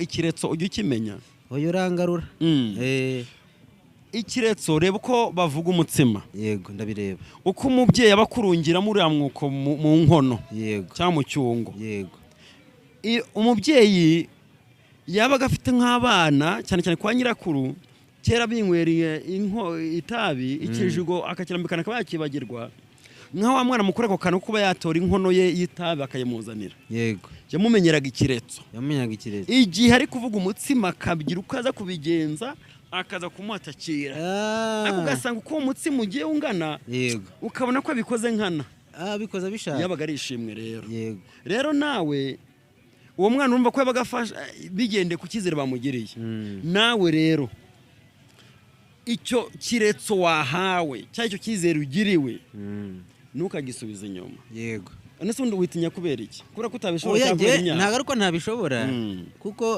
ikiretso ujya ukimenya oyo urangarura ikiretso reba uko bavuga umutsima yego ndabireba uko umubyeyi abakurungira muri amwuko mu nkono yego cyangwa mu cyungo yego umubyeyi yabaga afite nk'abana cyane cyane kwa nyirakuru kera binywereye itabi ikijigo akakirambikana akaba yakibagirwa nka wa mwana mukuru ako kantu kuba yatora inkono ye y'itabi akayimuzanira yego yamumenyeraga ikiretso igihe ari kuvuga umutsima akabyira ukaza kubigenza akaza kumuhatakira ariko ugasanga uko umutsima ugiye ungana yego ukabona ko abikoze nkana bikoze bishaka yabaga ari ishimwe rero yego rero nawe uwo mwana urumva ko yabaga afasha bigende ku cyizere bamugiriye nawe rero icyo kiretso wahawe cyangwa icyo cyizere ugiriwe ntukagisubize inyuma yego nese undi witinya kubera iki kubera ko utabishobora cyangwa imyaka ntago ariko ntabishobora kuko